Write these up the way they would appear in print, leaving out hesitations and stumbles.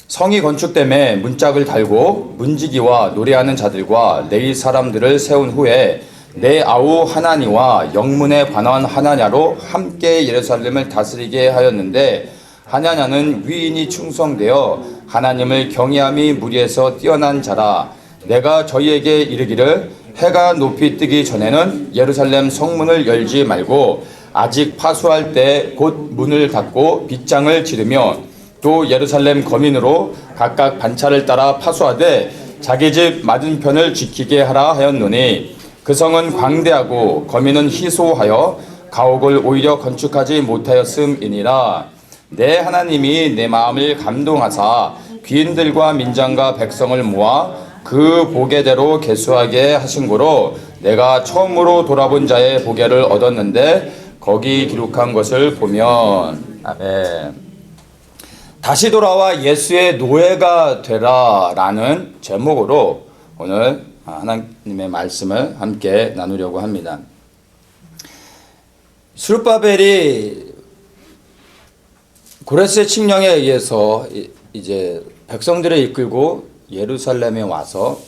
성이 건축됨에 문짝을 달고 문지기와 노래하는 자들과 레위 사람들을 세운 후에 내 아우 하나니와 영문의 관원 하나냐로 함께 예루살렘을 다스리게 하였는데, 하나냐는 위인이 충성되어 하나님을 경외함이 무리에서 뛰어난 자라. 내가 저희에게 이르기를 해가 높이 뜨기 전에는 예루살렘 성문을 열지 말고 아직 파수할 때 곧 문을 닫고 빗장을 지르며 또 예루살렘 거민으로 각각 반차를 따라 파수하되 자기 집 맞은편을 지키게 하라 하였노니, 그 성은 광대하고 거민은 희소하여 가옥을 오히려 건축하지 못하였음이니라. 내 하나님이 내 마음을 감동하사 귀인들과 민장과 백성을 모아 그 보게대로 계수하게 하신 고로 내가 처음으로 돌아본 자의 보게를 얻었는데 거기 기록한 것을 보면, 아멘. 다시 돌아와 예수의 노예가 되라 라는 제목으로 오늘 하나님의 말씀을 함께 나누려고 합니다. 스룹바벨이 고레스의 칙령에 의해서 이제 백성들을 이끌고 예루살렘에 와서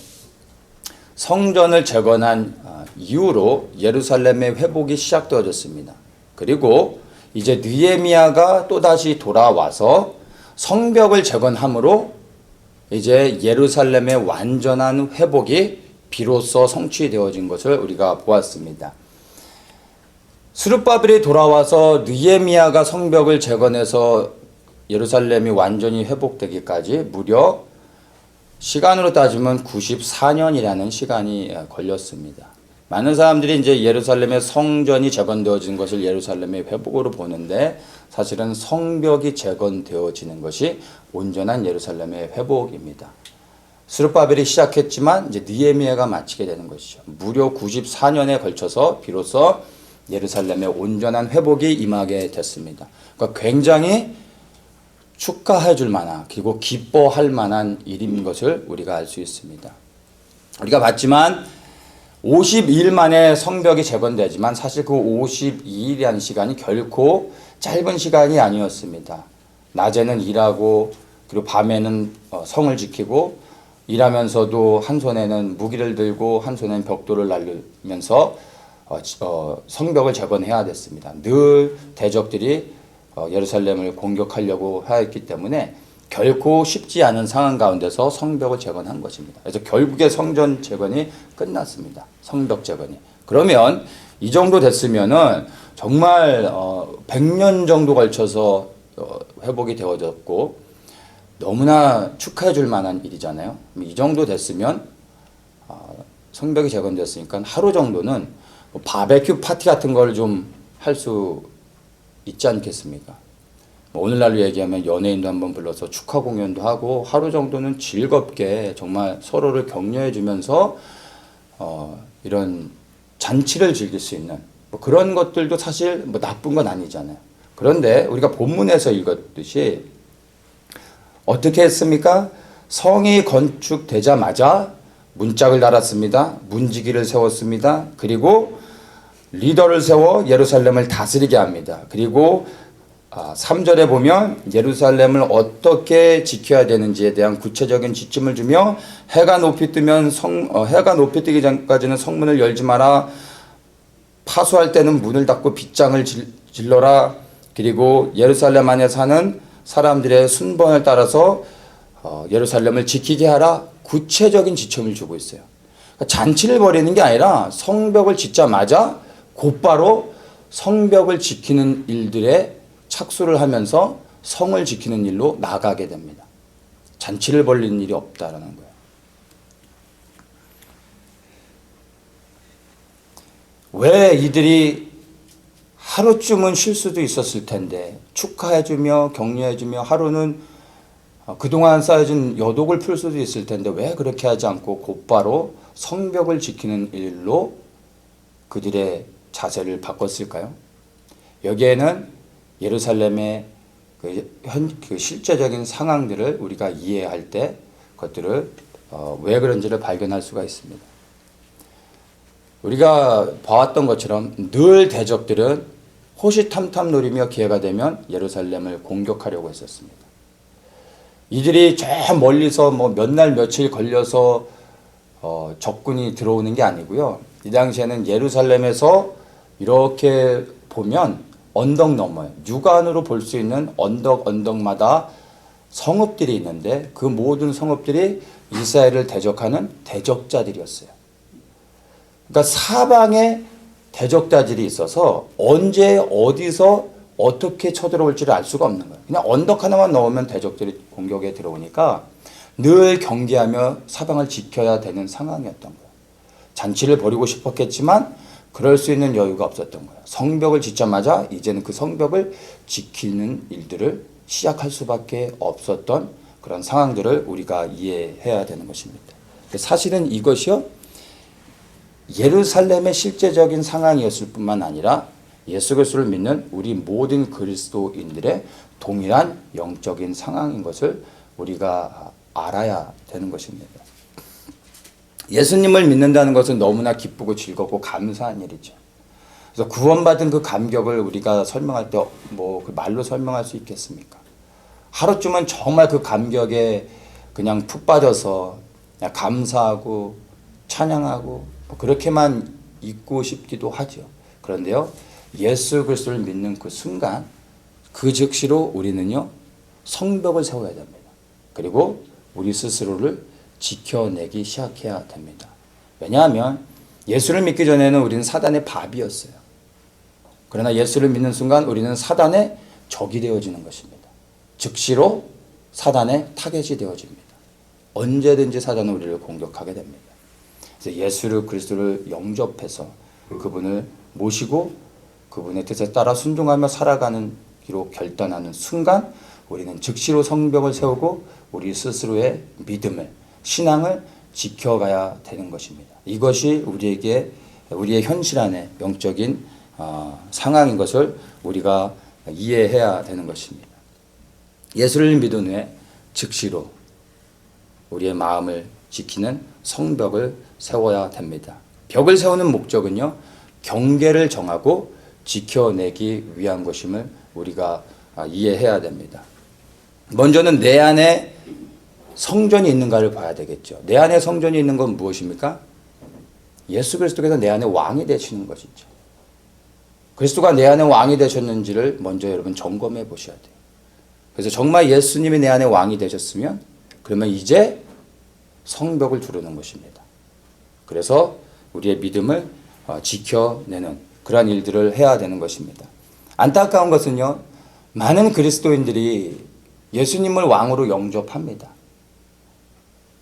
성전을 재건한 이후로 예루살렘의 회복이 시작되어졌습니다. 그리고 이제 느헤미야가 또다시 돌아와서 성벽을 재건함으로 이제 예루살렘의 완전한 회복이 비로소 성취되어진 것을 우리가 보았습니다. 스룹바벨이 돌아와서 느헤미야가 성벽을 재건해서 예루살렘이 완전히 회복되기까지 무려 시간으로 따지면 94년이라는 시간이 걸렸습니다. 많은 사람들이 이제 예루살렘의 성전이 재건되어진 것을 예루살렘의 회복으로 보는데, 사실은 성벽이 재건되어지는 것이 온전한 예루살렘의 회복입니다. 스룹바벨이 시작했지만 이제 느헤미야가 마치게 되는 것이죠. 무려 94년에 걸쳐서 비로소 예루살렘의 온전한 회복이 임하게 됐습니다. 그러니까 굉장히 축하해 줄 만한, 그리고 기뻐할 만한 일인 것을 우리가 알 수 있습니다. 우리가 봤지만 52일 만에 성벽이 재건되지만 사실 그 52일이라는 시간이 결코 짧은 시간이 아니었습니다. 낮에는 일하고 그리고 밤에는 성을 지키고, 일하면서도 한 손에는 무기를 들고 한 손에는 벽돌을 날리면서 성벽을 재건해야 됐습니다. 늘 대적들이 예루살렘을 공격하려고 하였기 때문에 결코 쉽지 않은 상황 가운데서 성벽을 재건한 것입니다. 그래서 결국에 성전 재건이 끝났습니다. 성벽 재건이. 그러면 이 정도 됐으면은 정말 100년 정도 걸쳐서 회복이 되어졌고 너무나 축하해 줄 만한 일이잖아요. 이 정도 됐으면 성벽이 재건됐으니까 하루 정도는 바베큐 파티 같은 걸 좀 할 수 있지 않겠습니까? 오늘날로 얘기하면 연예인도 한번 불러서 축하 공연도 하고 하루 정도는 즐겁게 정말 서로를 격려해 주면서 이런 잔치를 즐길 수 있는 그런 것들도 사실 나쁜 건 아니잖아요. 그런데 우리가 본문에서 읽었듯이 어떻게 했습니까? 성이 건축되자마자 문짝을 달았습니다. 문지기를 세웠습니다. 그리고 리더를 세워 예루살렘을 다스리게 합니다. 그리고 3절에 보면 예루살렘을 어떻게 지켜야 되는지에 대한 구체적인 지침을 주며 해가 높이 뜨기 전까지는 성문을 열지 마라. 파수할 때는 문을 닫고 빗장을 질러라. 그리고 예루살렘 안에 사는 사람들의 순번을 따라서 예루살렘을 지키게 하라. 구체적인 지침을 주고 있어요. 그러니까 잔치를 벌이는 게 아니라 성벽을 짓자마자 곧바로 성벽을 지키는 일들에 착수를 하면서 성을 지키는 일로 나가게 됩니다. 잔치를 벌리는 일이 없다라는 거예요. 왜 이들이 하루쯤은 쉴 수도 있었을 텐데 축하해주며 격려해주며 하루는 그동안 쌓여진 여독을 풀 수도 있을 텐데 왜 그렇게 하지 않고 곧바로 성벽을 지키는 일로 그들의 자세를 바꿨을까요? 여기에는 예루살렘의 그 실제적인 상황들을 우리가 이해할 때 그것들을 왜 그런지를 발견할 수가 있습니다. 우리가 봐왔던 것처럼 늘 대적들은 호시탐탐 노리며 기회가 되면 예루살렘을 공격하려고 했었습니다. 이들이 저 멀리서 뭐 몇 날 며칠 걸려서 적군이 들어오는 게 아니고요. 이 당시에는 예루살렘에서 이렇게 보면 언덕 너머에 육안으로 볼 수 있는 언덕마다 성읍들이 있는데 그 모든 성읍들이 이스라엘을 대적하는 대적자들이었어요. 그러니까 사방에 대적자들이 있어서 언제 어디서 어떻게 쳐들어올지를 알 수가 없는 거예요. 그냥 언덕 하나만 넣으면 대적들이 공격에 들어오니까 늘 경계하며 사방을 지켜야 되는 상황이었던 거예요. 잔치를 벌이고 싶었겠지만 그럴 수 있는 여유가 없었던 거예요. 성벽을 짓자마자 이제는 그 성벽을 지키는 일들을 시작할 수밖에 없었던 그런 상황들을 우리가 이해해야 되는 것입니다. 사실은 이것이요, 예루살렘의 실제적인 상황이었을 뿐만 아니라 예수 그리스도를 믿는 우리 모든 그리스도인들의 동일한 영적인 상황인 것을 우리가 알아야 되는 것입니다. 예수님을 믿는다는 것은 너무나 기쁘고 즐겁고 감사한 일이죠. 그래서 구원받은 그 감격을 우리가 설명할 때 뭐 그 말로 설명할 수 있겠습니까? 하루쯤은 정말 그 감격에 그냥 푹 빠져서 그냥 감사하고 찬양하고 뭐 그렇게만 있고 싶기도 하죠. 그런데요, 예수 그리스도를 믿는 그 순간 그 즉시로 우리는요 성벽을 세워야 됩니다. 그리고 우리 스스로를 지켜내기 시작해야 됩니다. 왜냐하면 예수를 믿기 전에는 우리는 사단의 밥이었어요. 그러나 예수를 믿는 순간 우리는 사단의 적이 되어지는 것입니다. 즉시로 사단의 타겟이 되어집니다. 언제든지 사단은 우리를 공격하게 됩니다. 그래서 예수 그리스도를 영접해서 그분을 모시고 그분의 뜻에 따라 순종하며 살아가는 기로 결단하는 순간 우리는 즉시로 성벽을 세우고 우리 스스로의 믿음을, 신앙을 지켜가야 되는 것입니다. 이것이 우리의 현실 안에 영적인 상황인 것을 우리가 이해해야 되는 것입니다. 예수를 믿은 후에 즉시로 우리의 마음을 지키는 성벽을 세워야 됩니다. 벽을 세우는 목적은요, 경계를 정하고 지켜내기 위한 것임을 우리가 이해해야 됩니다. 먼저는 내 안에 성전이 있는가를 봐야 되겠죠. 내 안에 성전이 있는 건 무엇입니까? 예수 그리스도께서 내 안에 왕이 되시는 것이죠. 그리스도가 내 안에 왕이 되셨는지를 먼저 여러분 점검해 보셔야 돼요. 그래서 정말 예수님이 내 안에 왕이 되셨으면 그러면 이제 성벽을 두르는 것입니다. 그래서 우리의 믿음을 지켜내는 그러한 일들을 해야 되는 것입니다. 안타까운 것은요, 많은 그리스도인들이 예수님을 왕으로 영접합니다.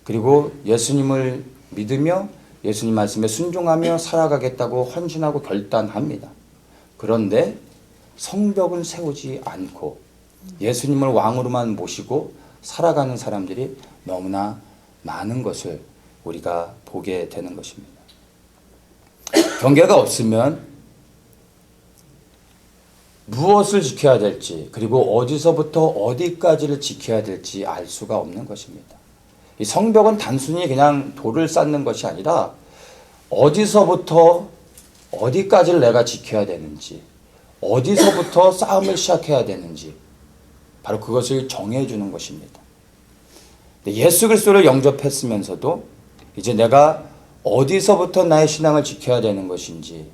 그리고 예수님을 믿으며 예수님 말씀에 순종하며 살아가겠다고 헌신하고 결단합니다. 그런데 성벽을 세우지 않고 예수님을 왕으로만 모시고 살아가는 사람들이 너무나 많은 것을 우리가 보게 되는 것입니다. 경계가 없으면 무엇을 지켜야 될지 그리고 어디서부터 어디까지를 지켜야 될지 알 수가 없는 것입니다. 이 성벽은 단순히 그냥 돌을 쌓는 것이 아니라 어디서부터 어디까지를 내가 지켜야 되는지, 어디서부터 싸움을 시작해야 되는지 바로 그것을 정해주는 것입니다. 예수 그리스도를 영접했으면서도 이제 내가 어디서부터 나의 신앙을 지켜야 되는 것인지,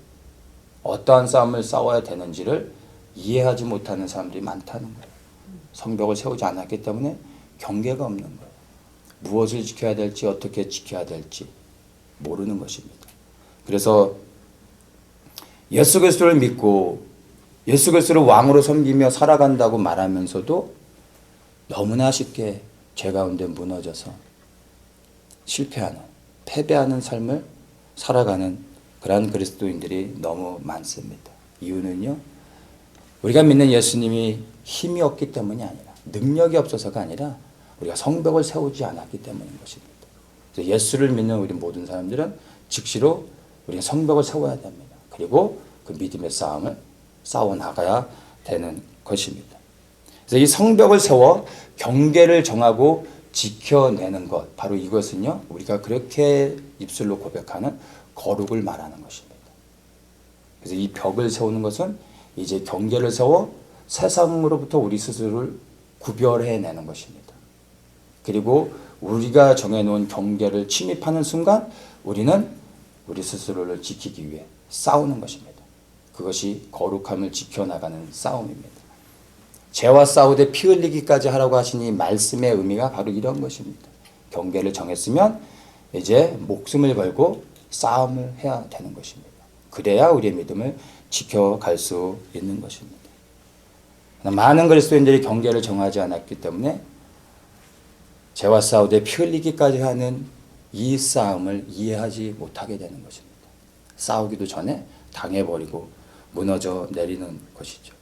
어떠한 싸움을 싸워야 되는지를 이해하지 못하는 사람들이 많다는 거예요. 성벽을 세우지 않았기 때문에 경계가 없는 거예요. 무엇을 지켜야 될지, 어떻게 지켜야 될지 모르는 것입니다. 그래서 예수 그리스도를 믿고 예수 그리스도를 왕으로 섬기며 살아간다고 말하면서도 너무나 쉽게 죄 가운데 무너져서 실패하는, 패배하는 삶을 살아가는 그러한 그리스도인들이 너무 많습니다. 이유는요, 우리가 믿는 예수님이 힘이 없기 때문이 아니라, 능력이 없어서가 아니라 우리가 성벽을 세우지 않았기 때문인 것입니다. 그래서 예수를 믿는 우리 모든 사람들은 즉시로 우리가 성벽을 세워야 됩니다. 그리고 그 믿음의 싸움을 싸워나가야 되는 것입니다. 그래서 이 성벽을 세워 경계를 정하고 지켜내는 것, 바로 이것은요, 우리가 그렇게 입술로 고백하는 거룩을 말하는 것입니다. 그래서 이 벽을 세우는 것은 이제 경계를 세워 세상으로부터 우리 스스로를 구별해내는 것입니다. 그리고 우리가 정해놓은 경계를 침입하는 순간 우리는 우리 스스로를 지키기 위해 싸우는 것입니다. 그것이 거룩함을 지켜나가는 싸움입니다. 죄와 싸우되 피 흘리기까지 하라고 하신 이 말씀의 의미가 바로 이런 것입니다. 경계를 정했으면 이제 목숨을 걸고 싸움을 해야 되는 것입니다. 그래야 우리의 믿음을 지켜갈 수 있는 것입니다. 많은 그리스도인들이 경계를 정하지 않았기 때문에 죄와 싸우되 피 흘리기까지 하는 이 싸움을 이해하지 못하게 되는 것입니다. 싸우기도 전에 당해버리고 무너져 내리는 것이죠.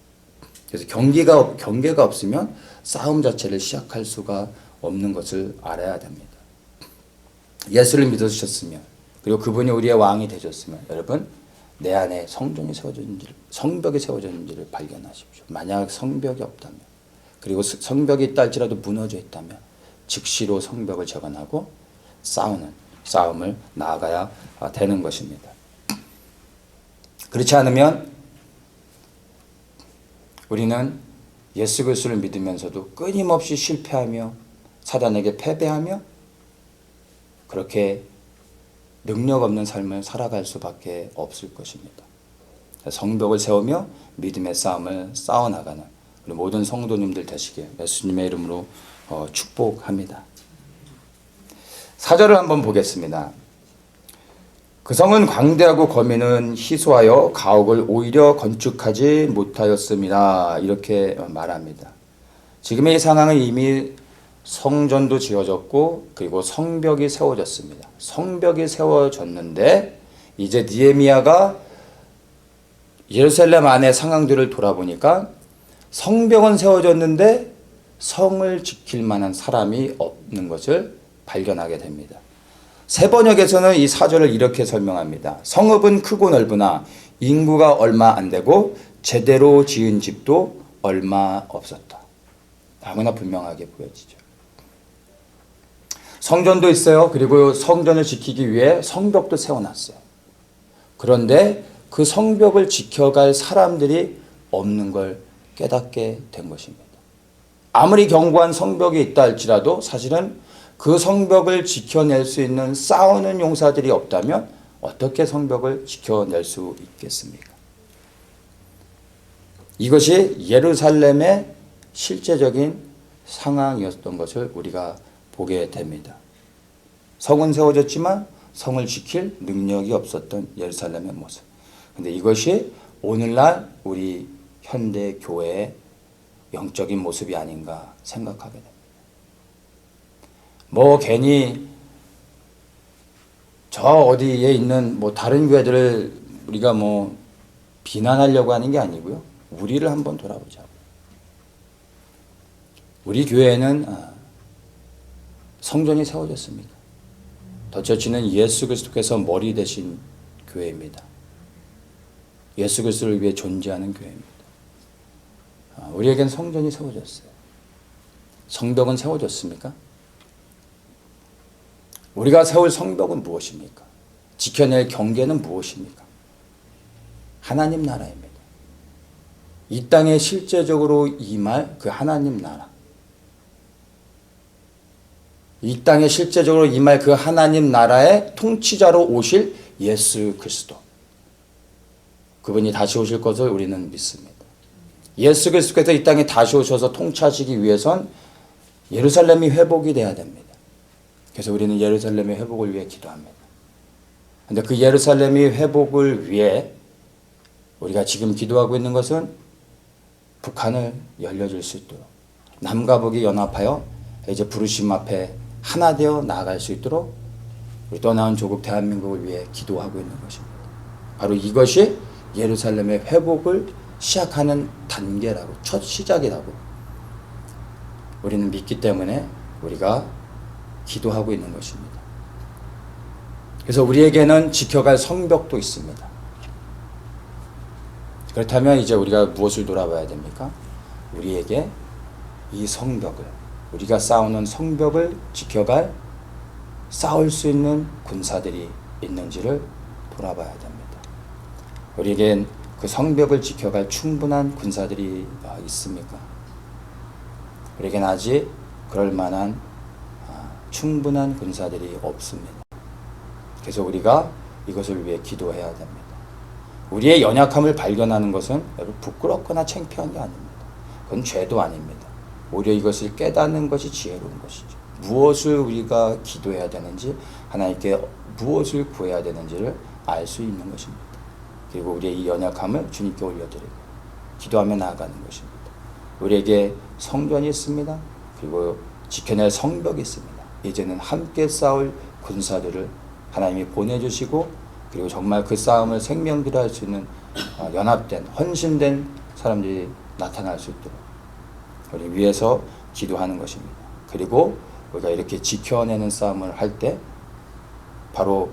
그래서 경계가 없으면 싸움 자체를 시작할 수가 없는 것을 알아야 됩니다. 예수를 믿으셨으면, 그리고 그분이 우리의 왕이 되셨으면 여러분 내 안에 성벽이 세워졌는지를 발견하십시오. 만약 성벽이 없다면, 그리고 성벽이 있다 할지라도 무너져 있다면 즉시로 성벽을 재건하고 싸움을 나아가야 되는 것입니다. 그렇지 않으면 우리는 예수 그리스도를 믿으면서도 끊임없이 실패하며 사단에게 패배하며 그렇게 능력 없는 삶을 살아갈 수밖에 없을 것입니다. 성벽을 세우며 믿음의 싸움을 싸워나가는 우리 모든 성도님들 되시길 예수님의 이름으로 축복합니다. 4절을 한번 보겠습니다. 그 성은 광대하고 거민은 희소하여 가옥을 오히려 건축하지 못하였습니다. 이렇게 말합니다. 지금의 이 상황은 이미 성전도 지어졌고 그리고 성벽이 세워졌습니다. 성벽이 세워졌는데 이제 느헤미야가 예루살렘 안의 상황들을 돌아보니까 성벽은 세워졌는데 성을 지킬 만한 사람이 없는 것을 발견하게 됩니다. 세번역에서는 이 4절을 이렇게 설명합니다. 성읍은 크고 넓으나 인구가 얼마 안 되고 제대로 지은 집도 얼마 없었다. 너무나 분명하게 보여지죠. 성전도 있어요. 그리고 성전을 지키기 위해 성벽도 세워놨어요. 그런데 그 성벽을 지켜갈 사람들이 없는 걸 깨닫게 된 것입니다. 아무리 견고한 성벽이 있다 할지라도 사실은 그 성벽을 지켜낼 수 있는 싸우는 용사들이 없다면 어떻게 성벽을 지켜낼 수 있겠습니까? 이것이 예루살렘의 실제적인 상황이었던 것을 우리가 보게 됩니다. 성은 세워졌지만 성을 지킬 능력이 없었던 예루살렘의 모습. 그런데 이것이 오늘날 우리 현대 교회의 영적인 모습이 아닌가 생각하게 됩니다. 괜히 저 어디에 있는 다른 교회들을 우리가 비난하려고 하는 게 아니고요. 우리를 한번 돌아보자고. 우리 교회는 성전이 세워졌습니다. 더 처치는 예수 그리스도께서 머리 되신 교회입니다. 예수 그리스도를 위해 존재하는 교회입니다. 우리에겐 성전이 세워졌어요. 성벽은 세워졌습니까? 우리가 세울 성벽은 무엇입니까? 지켜낼 경계는 무엇입니까? 하나님 나라입니다. 이 땅에 실제적으로 임할 그 하나님 나라. 이 땅에 실제적으로 임할 그 하나님 나라의 통치자로 오실 예수 그리스도. 그분이 다시 오실 것을 우리는 믿습니다. 예수 그리스도께서 이 땅에 다시 오셔서 통치하시기 위해선 예루살렘이 회복이 돼야 됩니다. 그래서 우리는 예루살렘의 회복을 위해 기도합니다. 그런데 그 예루살렘의 회복을 위해 우리가 지금 기도하고 있는 것은 북한을 열려줄 수 있도록 남과 북이 연합하여 이제 부르심 앞에 하나 되어 나아갈 수 있도록 우리 떠나온 조국 대한민국을 위해 기도하고 있는 것입니다. 바로 이것이 예루살렘의 회복을 시작하는 단계라고, 첫 시작이라고 우리는 믿기 때문에 우리가 기도하고 있는 것입니다. 그래서 우리에게는 지켜갈 성벽도 있습니다. 그렇다면 이제 우리가 무엇을 돌아봐야 됩니까? 우리에게 이 성벽을, 우리가 싸우는 성벽을 지켜갈, 싸울 수 있는 군사들이 있는지를 돌아봐야 됩니다. 우리에겐 그 성벽을 지켜갈 충분한 군사들이 있습니까? 우리에겐 아직 그럴 만한 충분한 군사들이 없습니다. 그래서 우리가 이것을 위해 기도해야 됩니다. 우리의 연약함을 발견하는 것은 여러분 부끄럽거나 창피한 게 아닙니다. 그건 죄도 아닙니다. 오히려 이것을 깨닫는 것이 지혜로운 것이죠. 무엇을 우리가 기도해야 되는지, 하나님께 무엇을 구해야 되는지를 알 수 있는 것입니다. 그리고 우리의 이 연약함을 주님께 올려드리고 기도하며 나아가는 것입니다. 우리에게 성전이 있습니다. 그리고 지켜낼 성벽이 있습니다. 이제는 함께 싸울 군사들을 하나님이 보내주시고, 그리고 정말 그 싸움을 생명들이 할 수 있는 연합된 헌신된 사람들이 나타날 수 있도록 우리 위해서 기도하는 것입니다. 그리고 우리가 이렇게 지켜내는 싸움을 할 때 바로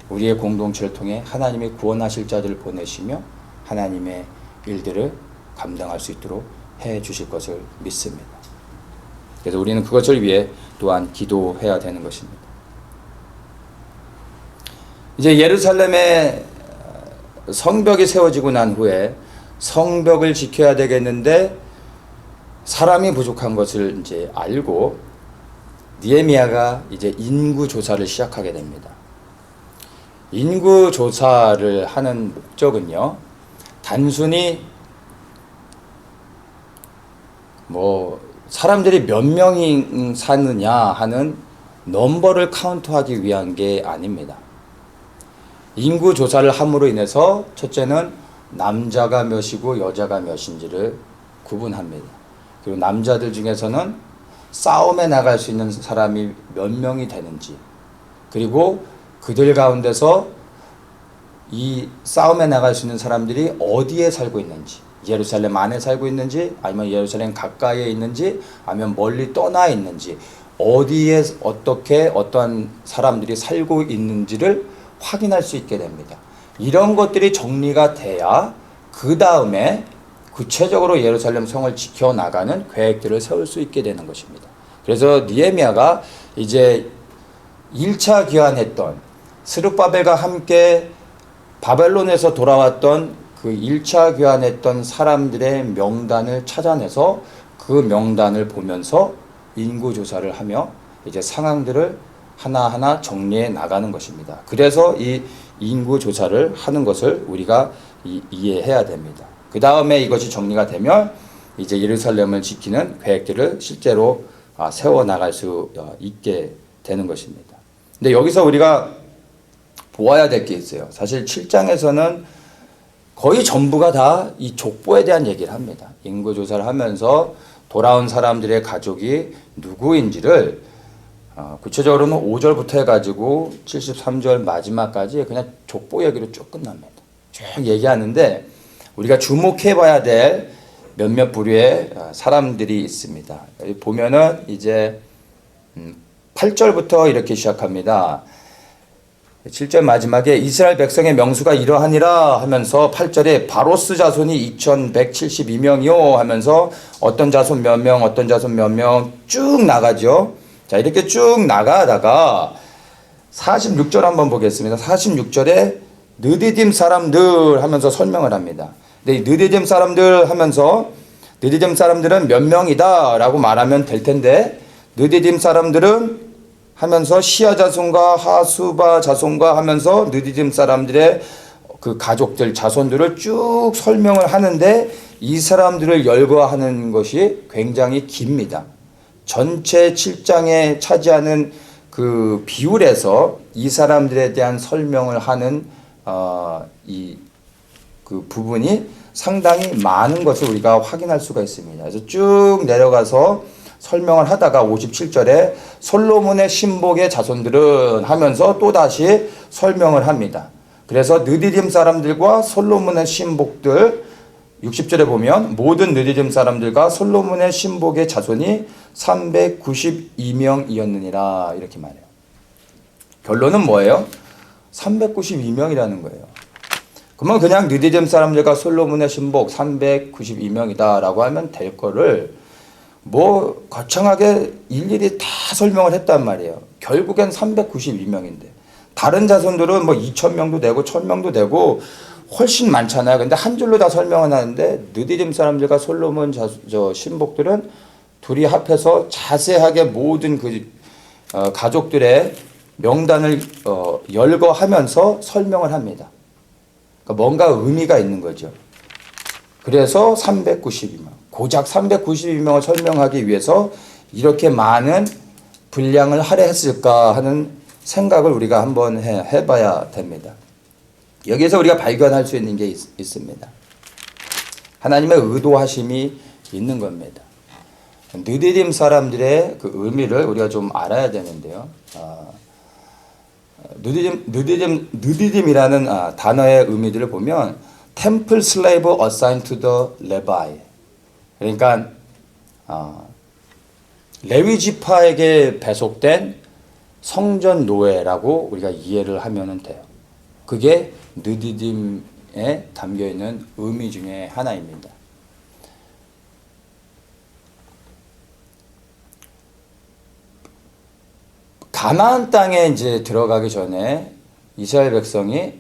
우리의 공동체를 통해 하나님이 구원하실 자들을 보내시며 하나님의 일들을 감당할 수 있도록 해 주실 것을 믿습니다. 그래서 우리는 그것을 위해 또한 기도해야 되는 것입니다. 이제 예루살렘에 성벽이 세워지고 난 후에 성벽을 지켜야 되겠는데 사람이 부족한 것을 이제 알고 느헤미야가 이제 인구 조사를 시작하게 됩니다. 인구 조사를 하는 목적은요, 단순히 사람들이 몇 명이 사느냐 하는 넘버를 카운트하기 위한 게 아닙니다. 인구 조사를 함으로 인해서 첫째는 남자가 몇이고 여자가 몇인지를 구분합니다. 그리고 남자들 중에서는 싸움에 나갈 수 있는 사람이 몇 명이 되는지, 그리고 그들 가운데서 이 싸움에 나갈 수 있는 사람들이 어디에 살고 있는지, 예루살렘 안에 살고 있는지, 아니면 예루살렘 가까이에 있는지, 아니면 멀리 떠나 있는지, 어디에 어떻게 어떠한 사람들이 살고 있는지를 확인할 수 있게 됩니다. 이런 것들이 정리가 돼야 그 다음에 구체적으로 예루살렘 성을 지켜나가는 계획들을 세울 수 있게 되는 것입니다. 그래서 느헤미야가 이제 1차 귀환했던 스룹바벨과 함께 바벨론에서 돌아왔던 그 1차 귀환했던 사람들의 명단을 찾아내서 그 명단을 보면서 인구조사를 하며 이제 상황들을 하나하나 정리해 나가는 것입니다. 그래서 이 인구조사를 하는 것을 우리가 이해해야 됩니다. 그 다음에 이것이 정리가 되면 이제 예루살렘을 지키는 계획들을 실제로 세워나갈 수 있게 되는 것입니다. 근데 여기서 우리가 보아야 될 게 있어요. 사실 7장에서는 거의 전부가 다 이 족보에 대한 얘기를 합니다. 인구조사를 하면서 돌아온 사람들의 가족이 누구인지를 구체적으로는 5절부터 해가지고 73절 마지막까지 그냥 족보 얘기로 쭉 끝납니다. 쭉 얘기하는데 우리가 주목해 봐야 될 몇몇 부류의 사람들이 있습니다. 여기 보면은 이제 8절부터 이렇게 시작합니다. 7절 마지막에 이스라엘 백성의 명수가 이러하니라 하면서 8절에 바로스 자손이 2172명이요 하면서 어떤 자손 몇 명, 어떤 자손 몇 명 쭉 나가죠. 자, 이렇게 쭉 나가다가 46절 한번 보겠습니다. 46절에 느디딤 사람들 하면서 설명을 합니다. 근데 느디딤 사람들 하면서 느디딤 사람들은 몇 명이다 라고 말하면 될 텐데, 느디딤 사람들은 하면서 시아 자손과 하수바 자손과 하면서 느디딤 사람들의 그 가족들 자손들을 쭉 설명을 하는데 이 사람들을 열거하는 것이 굉장히 깁니다. 전체 7장에 차지하는 그 비율에서 이 사람들에 대한 설명을 하는 그 부분이 상당히 많은 것을 우리가 확인할 수가 있습니다. 그래서 쭉 내려가서 설명을 하다가 57절에 솔로몬의 신복의 자손들은 하면서 또다시 설명을 합니다. 그래서 느디딤 사람들과 솔로몬의 신복들, 60절에 보면 모든 느디딤 사람들과 솔로몬의 신복의 자손이 392명이었느니라 이렇게 말해요. 결론은 뭐예요? 392명이라는 거예요. 그러면 그냥 느디딤 사람들과 솔로몬의 신복 392명이다 라고 하면 될 거를 거창하게 일일이 다 설명을 했단 말이에요. 결국엔 392명인데 다른 자손들은 2,000명도 되고 1,000명도 되고 훨씬 많잖아요. 근데 한 줄로 다 설명을 하는데 느디딤 사람들과 솔로몬 신복들은 둘이 합해서 자세하게 모든 가족들의 명단을 열거하면서 설명을 합니다. 그러니까 뭔가 의미가 있는 거죠. 그래서 392명, 고작 392명을 설명하기 위해서 이렇게 많은 분량을 할애했을까 하는 생각을 우리가 한번 해봐야 됩니다. 여기에서 우리가 발견할 수 있는 게 있습니다. 하나님의 의도하심이 있는 겁니다. 느디딤 사람들의 그 의미를 우리가 좀 알아야 되는데요. 느디딤이라는 단어의 의미들을 보면 Temple Slave Assigned to the Levi. 그러니까 레위 지파에게 배속된 성전 노예라고 우리가 이해를 하면 돼요. 그게 느디딤에 담겨 있는 의미 중에 하나입니다. 가나안 땅에 이제 들어가기 전에 이스라엘 백성이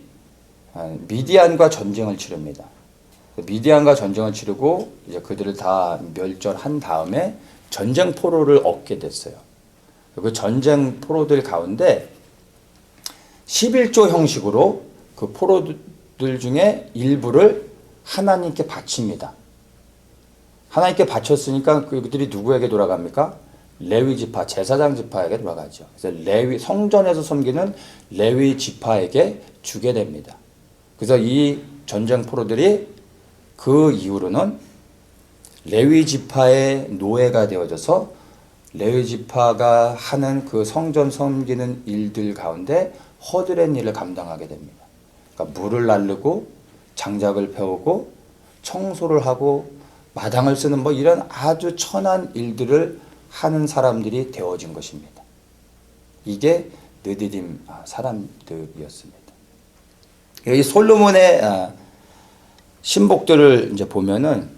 미디안과 전쟁을 치릅니다. 미디안과 전쟁을 치르고 이제 그들을 다 멸절한 다음에 전쟁 포로를 얻게 됐어요. 그 전쟁 포로들 가운데 11조 형식으로 그 포로들 중에 일부를 하나님께 바칩니다. 하나님께 바쳤으니까 그들이 누구에게 돌아갑니까? 레위 지파, 제사장 지파에게 돌아가죠. 그래서 레위 성전에서 섬기는 레위 지파에게 주게 됩니다. 그래서 이 전쟁 포로들이 그 이후로는 레위 지파의 노예가 되어져서 레위 지파가 하는 그 성전 섬기는 일들 가운데 허드렛 일을 감당하게 됩니다. 그러니까 물을 날르고 장작을 펴오고 청소를 하고 마당을 쓰는 뭐 이런 아주 천한 일들을 하는 사람들이 되어진 것입니다. 이게 느디딤 사람들이었습니다. 이 솔로몬의 신복들을 이제 보면은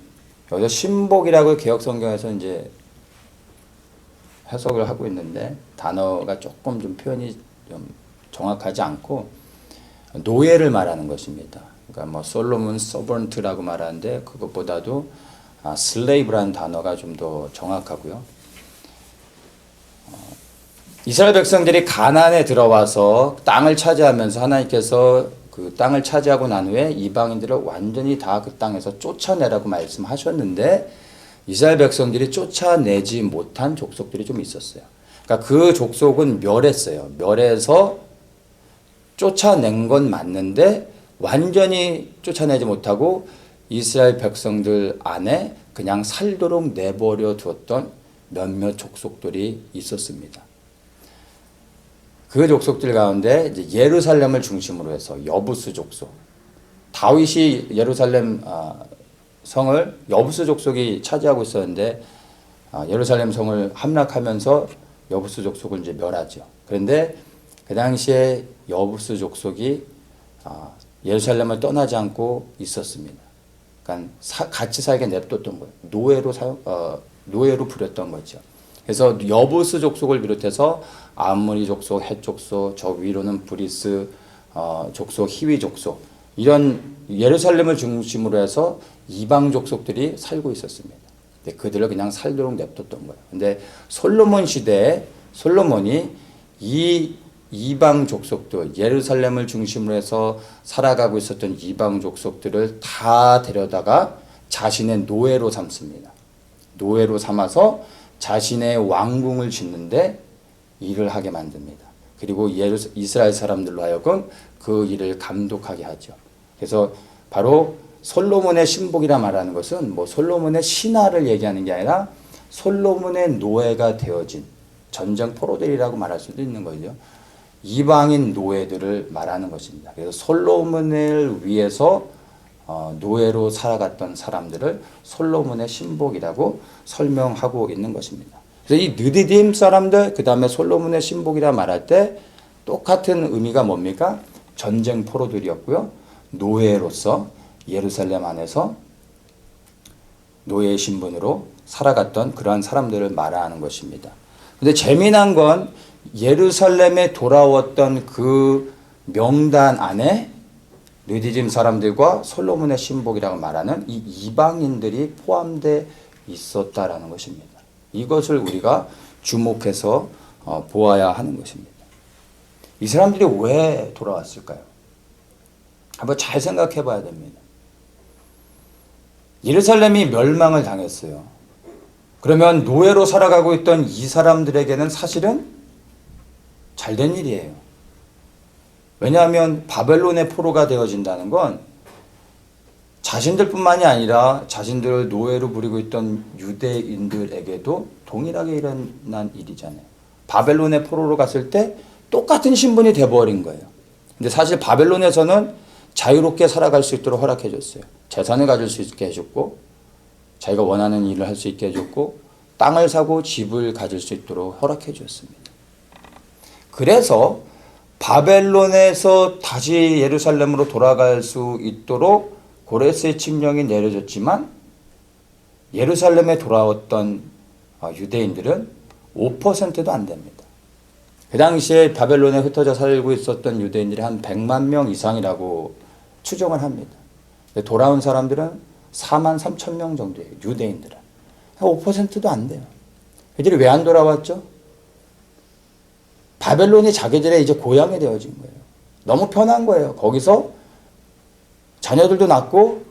여기서 신복이라고 개혁 성경에서 이제 해석을 하고 있는데 단어가 조금 좀 표현이 좀 정확하지 않고 노예를 말하는 것입니다. 그러니까 뭐 솔로몬 서번트라고 말하는데 그것보다도 슬레이브라는 단어가 좀 더 정확하고요. 이스라엘 백성들이 가나안에 들어와서 땅을 차지하면서 하나님께서 그 땅을 차지하고 난 후에 이방인들을 완전히 다 그 땅에서 쫓아내라고 말씀하셨는데 이스라엘 백성들이 쫓아내지 못한 족속들이 좀 있었어요. 그러니까 그 족속은 멸했어요. 멸해서 쫓아낸 건 맞는데 완전히 쫓아내지 못하고 이스라엘 백성들 안에 그냥 살도록 내버려 두었던 몇몇 족속들이 있었습니다. 그 족속들 가운데 이제 예루살렘을 중심으로 해서 여부스 족속, 다윗이 예루살렘 성을 여부스 족속이 차지하고 있었는데 예루살렘 성을 함락하면서 여부스 족속을 이제 멸하죠. 그런데 그 당시에 여부스 족속이 예루살렘을 떠나지 않고 있었습니다. 그러니까 같이 살게 냅뒀던 거예요. 노예로 부렸던 거죠. 그래서 여부스 족속을 비롯해서 아모리 족속, 헷 족속, 저 위로는 브리스 족속, 히위 족속 이런 예루살렘을 중심으로 해서 이방 족속들이 살고 있었습니다. 근데 그들을 그냥 살도록 냅뒀던 거예요. 근데 솔로몬 시대에 솔로몬이 이 이방 족속들, 예루살렘을 중심으로 해서 살아가고 있었던 이방 족속들을 다 데려다가 자신의 노예로 삼습니다. 노예로 삼아서 자신의 왕궁을 짓는데 일을 하게 만듭니다. 그리고 이스라엘 사람들로 하여금 그 일을 감독하게 하죠. 그래서 바로 솔로몬의 신복이라 말하는 것은 뭐 솔로몬의 신하를 얘기하는 게 아니라 솔로몬의 노예가 되어진 전쟁 포로들이라고 말할 수도 있는 거죠. 이방인 노예들을 말하는 것입니다. 그래서 솔로몬을 위해서 노예로 살아갔던 사람들을 솔로몬의 신복이라고 설명하고 있는 것입니다. 그래서 이 느디딤 사람들, 그 다음에 솔로몬의 신복이라 말할 때 똑같은 의미가 뭡니까? 전쟁 포로들이었고요. 노예로서 예루살렘 안에서 노예의 신분으로 살아갔던 그러한 사람들을 말하는 것입니다. 근데 재미난 건 예루살렘에 돌아왔던 그 명단 안에 느디딤 사람들과 솔로몬의 신복이라고 말하는 이 이방인들이 포함되어 있었다라는 것입니다. 이것을 우리가 주목해서 보아야 하는 것입니다. 이 사람들이 왜 돌아왔을까요? 한번 잘 생각해 봐야 됩니다. 예루살렘이 멸망을 당했어요. 그러면 노예로 살아가고 있던 이 사람들에게는 사실은 잘된 일이에요. 왜냐하면 바벨론의 포로가 되어진다는 건 자신들뿐만이 아니라 자신들을 노예로 부리고 있던 유대인들에게도 동일하게 일어난 일이잖아요. 바벨론의 포로로 갔을 때 똑같은 신분이 돼버린 거예요. 근데 사실 바벨론에서는 자유롭게 살아갈 수 있도록 허락해 줬어요. 재산을 가질 수 있게 해줬고 자기가 원하는 일을 할 수 있게 해줬고 땅을 사고 집을 가질 수 있도록 허락해 줬습니다. 그래서 바벨론에서 다시 예루살렘으로 돌아갈 수 있도록 고레스의 칙령이 내려졌지만 예루살렘에 돌아왔던 유대인들은 5%도 안 됩니다. 그 당시에 바벨론에 흩어져 살고 있었던 유대인들이 한 100만 명 이상이라고 추정을 합니다. 돌아온 사람들은 4만 3천 명 정도예요. 유대인들은. 5%도 안 돼요. 그들이 왜 안 돌아왔죠? 바벨론이 자기들의 이제 고향이 되어진 거예요. 너무 편한 거예요. 거기서 자녀들도 낳고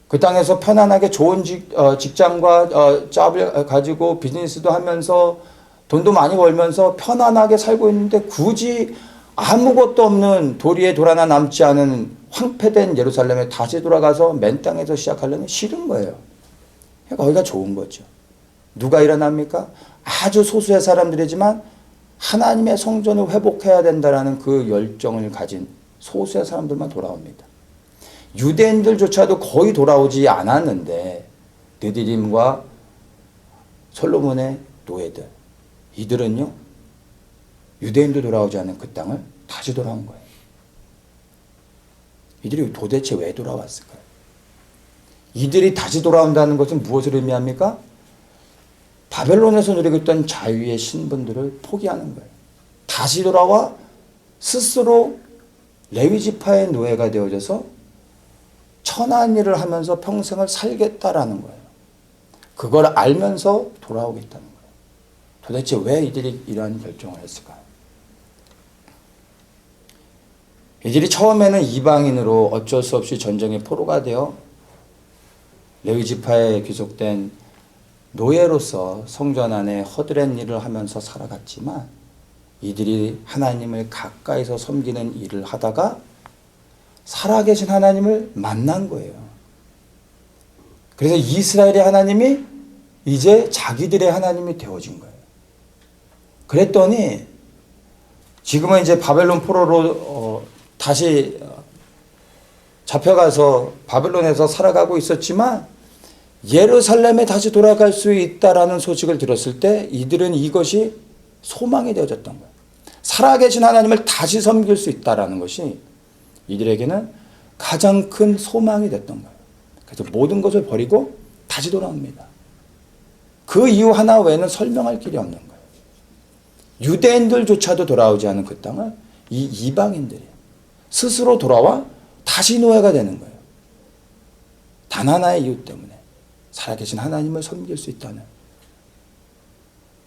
그 땅에서 편안하게 좋은 직장과 잡을 가지고 비즈니스도 하면서 돈도 많이 벌면서 편안하게 살고 있는데 굳이 아무것도 없는 도리에 돌 하나 남지 않은 황폐된 예루살렘에 다시 돌아가서 맨 땅에서 시작하려면 싫은 거예요. 거기가 좋은 거죠. 누가 일어납니까? 아주 소수의 사람들이지만 하나님의 성전을 회복해야 된다는 그 열정을 가진 소수의 사람들만 돌아옵니다. 유대인들조차도 거의 돌아오지 않았는데 느디림과 솔로몬의 노예들 이들은요 유대인도 돌아오지 않은 그 땅을 다시 돌아온 거예요. 이들이 도대체 왜 돌아왔을까요? 이들이 다시 돌아온다는 것은 무엇을 의미합니까? 바벨론에서 누리고 있던 자유의 신분들을 포기하는 거예요. 다시 돌아와 스스로 레위지파의 노예가 되어져서 천한 일을 하면서 평생을 살겠다라는 거예요. 그걸 알면서 돌아오겠다는 거예요. 도대체 왜 이들이 이러한 결정을 했을까요? 이들이 처음에는 이방인으로 어쩔 수 없이 전쟁의 포로가 되어 레위지파에 귀속된 노예로서 성전 안에 허드렛 일을 하면서 살아갔지만 이들이 하나님을 가까이서 섬기는 일을 하다가 살아계신 하나님을 만난 거예요. 그래서 이스라엘의 하나님이 이제 자기들의 하나님이 되어진 거예요. 그랬더니 지금은 이제 바벨론 포로로 다시 잡혀가서 바벨론에서 살아가고 있었지만 예루살렘에 다시 돌아갈 수 있다라는 소식을 들었을 때 이들은 이것이 소망이 되어졌던 거예요. 살아계신 하나님을 다시 섬길 수 있다라는 것이 이들에게는 가장 큰 소망이 됐던 거예요. 그래서 모든 것을 버리고 다시 돌아옵니다. 그 이유 하나 외에는 설명할 길이 없는 거예요. 유대인들조차도 돌아오지 않은 그 땅을 이 이방인들이 스스로 돌아와 다시 노예가 되는 거예요. 단 하나의 이유 때문에 살아계신 하나님을 섬길 수 있다는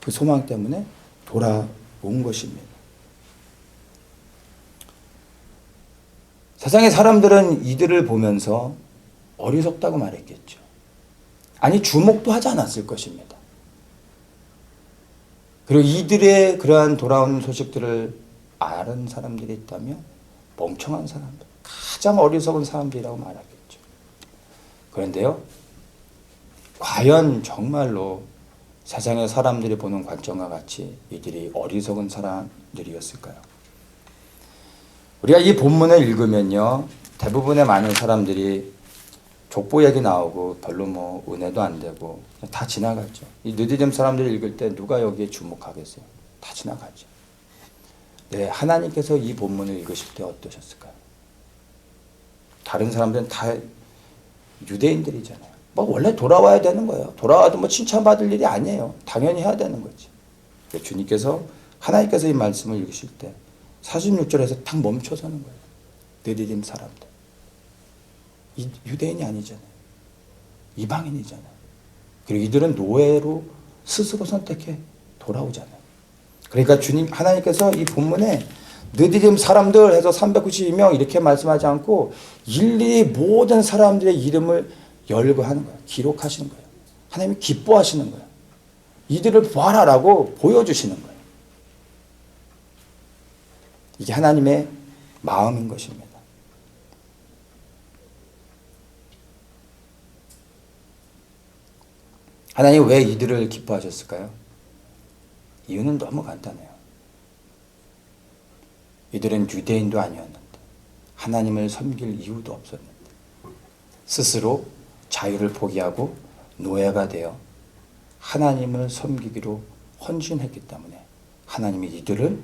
그 소망 때문에 돌아온 것입니다. 세상의 사람들은 이들을 보면서 어리석다고 말했겠죠. 아니 주목도 하지 않았을 것입니다. 그리고 이들의 그러한 돌아오는 소식들을 아는 사람들이 있다면 멍청한 사람들, 가장 어리석은 사람들이라고 말하겠죠. 그런데요, 과연 정말로 세상의 사람들이 보는 관점과 같이 이들이 어리석은 사람들이었을까요? 우리가 이 본문을 읽으면요, 대부분의 많은 사람들이 족보 얘기 나오고 별로 뭐 은혜도 안 되고 다 지나갔죠. 이 느디딤 사람들이 읽을 때 누가 여기에 주목하겠어요? 다 지나가죠. 네, 하나님께서 이 본문을 읽으실 때 어떠셨을까요? 다른 사람들은 다 유대인들이잖아요. 뭐 원래 돌아와야 되는 거예요. 돌아와도 뭐 칭찬받을 일이 아니에요. 당연히 해야 되는 거지. 주님께서 하나님께서 이 말씀을 읽으실 때 46절에서 딱 멈춰서는 거예요. 느디딤 사람들. 유대인이 아니잖아요. 이방인이잖아요. 그리고 이들은 노예로 스스로 선택해 돌아오잖아요. 그러니까 주님 하나님께서 이 본문에 느디딤 사람들 해서 392명 이렇게 말씀하지 않고 일일이 모든 사람들의 이름을 열거하는 거예요. 기록하시는 거예요. 하나님이 기뻐하시는 거예요. 이들을 보아라라고 보여주시는 거예요. 이게 하나님의 마음인 것입니다. 하나님 왜 이들을 기뻐하셨을까요? 이유는 너무 간단해요. 이들은 유대인도 아니었는데 하나님을 섬길 이유도 없었는데 스스로 자유를 포기하고 노예가 되어 하나님을 섬기기로 헌신했기 때문에 하나님이 이들을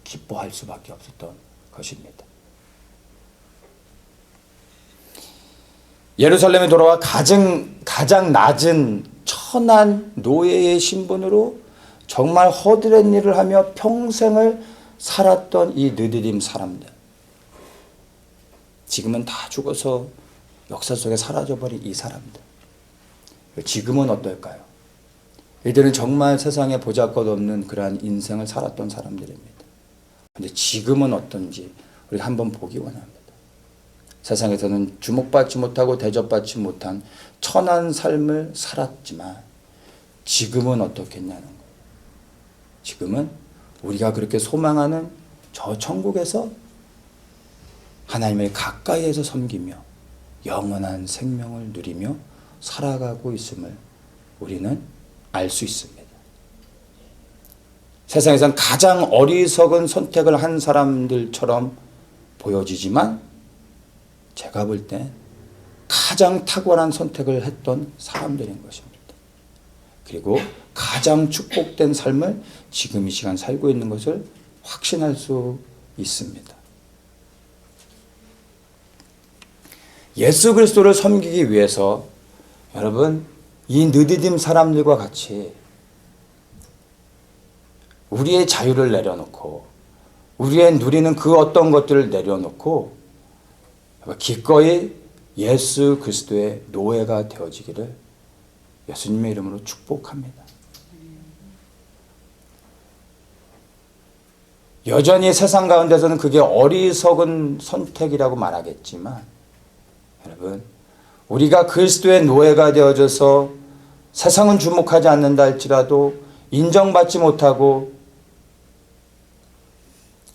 기뻐할 수밖에 없었던 것입니다. 예루살렘에 돌아와 가장 낮은 천한 노예의 신분으로 정말 허드렛 일을 하며 평생을 살았던 이 느디딤 사람들, 지금은 다 죽어서 역사 속에 사라져버린 이 사람들, 지금은 어떨까요? 이들은 정말 세상에 보잘것없는 그러한 인생을 살았던 사람들입니다. 그런데 지금은 어떤지 우리 한번 보기 원합니다. 세상에서는 주목받지 못하고 대접받지 못한 천한 삶을 살았지만 지금은 어떻겠냐는 거예요. 지금은 우리가 그렇게 소망하는 저 천국에서 하나님을 가까이에서 섬기며 영원한 생명을 누리며 살아가고 있음을 우리는 알 수 있습니다. 세상에선 가장 어리석은 선택을 한 사람들처럼 보여지지만 제가 볼 때 가장 탁월한 선택을 했던 사람들인 것입니다. 그리고 가장 축복된 삶을 지금 이 시간 살고 있는 것을 확신할 수 있습니다. 예수 그리스도를 섬기기 위해서 여러분 이 느디딤 사람들과 같이 우리의 자유를 내려놓고 우리의 누리는 그 어떤 것들을 내려놓고 기꺼이 예수 그리스도의 노예가 되어지기를 예수님의 이름으로 축복합니다. 여전히 세상 가운데서는 그게 어리석은 선택이라고 말하겠지만 여러분 우리가 그리스도의 노예가 되어져서 세상은 주목하지 않는다 할지라도 인정받지 못하고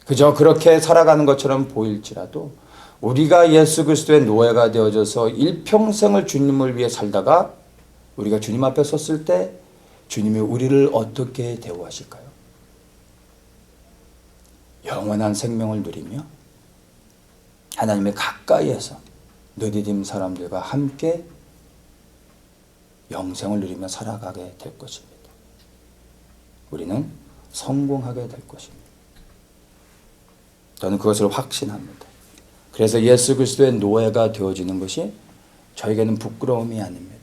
그저 그렇게 살아가는 것처럼 보일지라도 우리가 예수 그리스도의 노예가 되어져서 일평생을 주님을 위해 살다가 우리가 주님 앞에 섰을 때 주님이 우리를 어떻게 대우하실까요? 영원한 생명을 누리며 하나님의 가까이에서 느디딤 사람들과 함께 영생을 누리며 살아가게 될 것입니다. 우리는 성공하게 될 것입니다. 저는 그것을 확신합니다. 그래서 예수 그리스도의 노예가 되어지는 것이 저에게는 부끄러움이 아닙니다.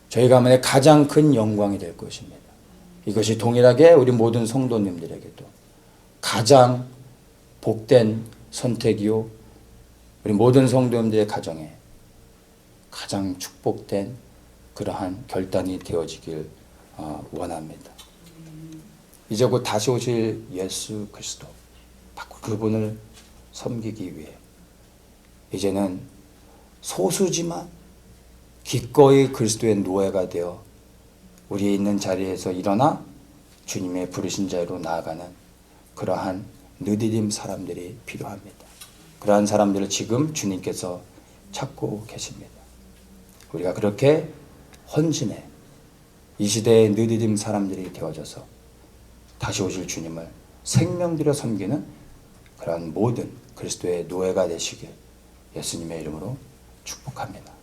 저희 가문의 가장 큰 영광이 될 것입니다. 이것이 동일하게 우리 모든 성도님들에게도 가장 복된 선택이요 우리 모든 성도님들의 가정에 가장 축복된 그러한 결단이 되어지길 원합니다. 이제 곧 다시 오실 예수 그리스도 바로 그분을 섬기기 위해 이제는 소수지만 기꺼이 그리스도의 노예가 되어 우리 있는 자리에서 일어나 주님의 부르신 자리로 나아가는 그러한 느디딤 사람들이 필요합니다. 그러한 사람들을 지금 주님께서 찾고 계십니다. 우리가 그렇게 헌신해 이 시대의 느디딤 사람들이 되어져서 다시 오실 주님을 생명 들여 섬기는 그러한 모든 그리스도의 노예가 되시길 예수님의 이름으로 축복합니다.